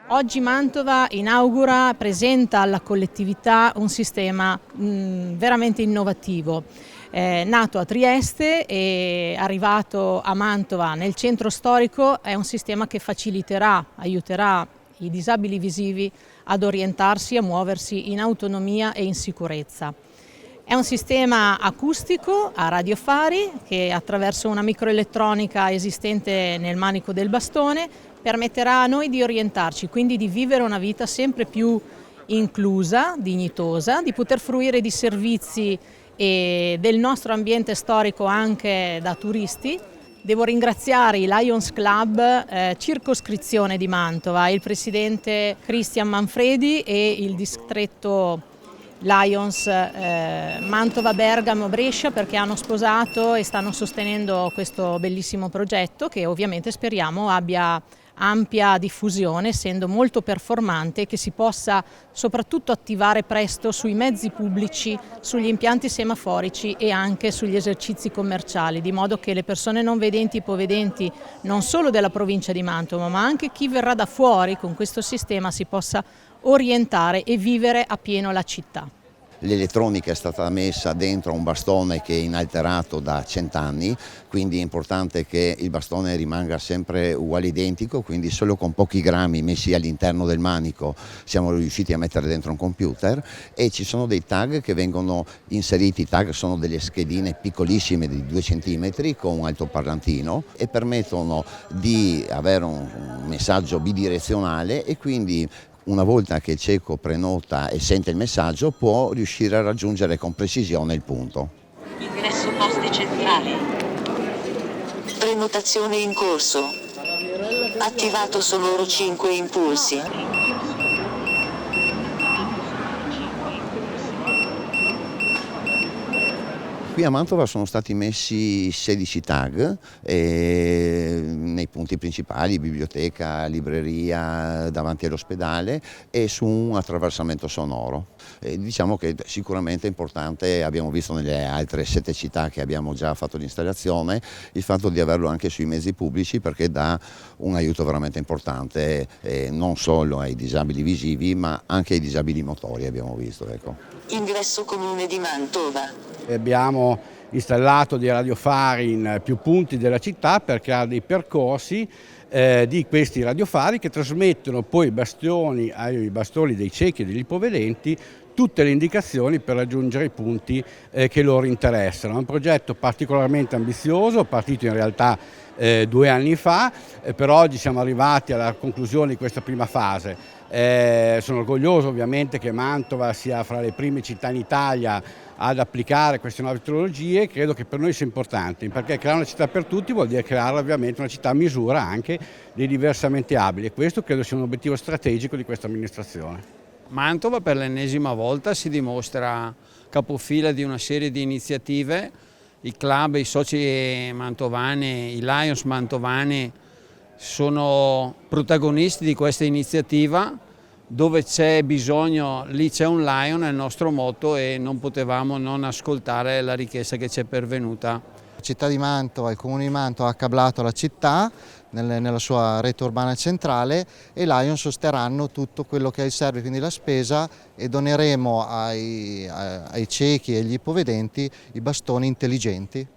Oggi Mantova presenta alla collettività un sistema veramente innovativo. Nato a Trieste e arrivato a Mantova nel centro storico, è un sistema che aiuterà i disabili visivi ad orientarsi e a muoversi in autonomia e in sicurezza. È un sistema acustico a radiofari che attraverso una microelettronica esistente nel manico del bastone permetterà a noi di orientarci, quindi di vivere una vita sempre più inclusa, dignitosa, di poter fruire di servizi e del nostro ambiente storico anche da turisti. Devo ringraziare i Lions Club circoscrizione di Mantova, il presidente Cristian Manfredi e il distretto Lions Mantova, Bergamo, Brescia, perché hanno sposato e stanno sostenendo questo bellissimo progetto che ovviamente speriamo abbia ampia diffusione, essendo molto performante, e che si possa soprattutto attivare presto sui mezzi pubblici, sugli impianti semaforici e anche sugli esercizi commerciali, di modo che le persone non vedenti e ipovedenti non solo della provincia di Mantova ma anche chi verrà da fuori con questo sistema si possa orientare e vivere a pieno la città. L'elettronica è stata messa dentro un bastone che è inalterato da 100 anni, quindi è importante che il bastone rimanga sempre uguale identico, quindi solo con pochi grammi messi all'interno del manico siamo riusciti a mettere dentro un computer, e ci sono dei tag che vengono inseriti. I tag sono delle schedine piccolissime di 2 cm con un altoparlantino e permettono di avere un messaggio bidirezionale, e quindi una volta che il cieco prenota e sente il messaggio può riuscire a raggiungere con precisione il punto. Ingresso posti centrali. Prenotazione in corso. Attivato sonoro 5 impulsi. Qui a Mantova sono stati messi 16 tag nei punti principali, biblioteca, libreria, davanti all'ospedale e su un attraversamento sonoro. Diciamo che sicuramente è importante, abbiamo visto nelle altre 7 città che abbiamo già fatto l'installazione, il fatto di averlo anche sui mezzi pubblici, perché dà un aiuto veramente importante non solo ai disabili visivi ma anche ai disabili motori, abbiamo visto. Ecco. Ingresso comune di Mantova. Abbiamo installato dei radiofari in più punti della città per creare dei percorsi di questi radiofari che trasmettono poi ai bastoni dei ciechi e degli ipovedenti tutte le indicazioni per raggiungere i punti che loro interessano. È un progetto particolarmente ambizioso, partito in realtà 2 anni fa, per oggi siamo arrivati alla conclusione di questa prima fase. Sono orgoglioso ovviamente che Mantova sia fra le prime città in Italia ad applicare queste nuove tecnologie. Credo che per noi sia importante, perché creare una città per tutti vuol dire creare ovviamente una città a misura anche dei diversamente abili, e questo credo sia un obiettivo strategico di questa amministrazione. Mantova per l'ennesima volta si dimostra capofila di una serie di iniziative. I club, i soci mantovani, i Lions mantovani sono protagonisti di questa iniziativa. Dove c'è bisogno, lì c'è un Lion, è il nostro motto, e non potevamo non ascoltare la richiesta che ci è pervenuta. La città di Mantova, il comune di Mantova ha cablato la città nella sua rete urbana centrale, e Lion sosterranno tutto quello che serve, quindi la spesa, e doneremo ai ciechi e agli ipovedenti i bastoni intelligenti.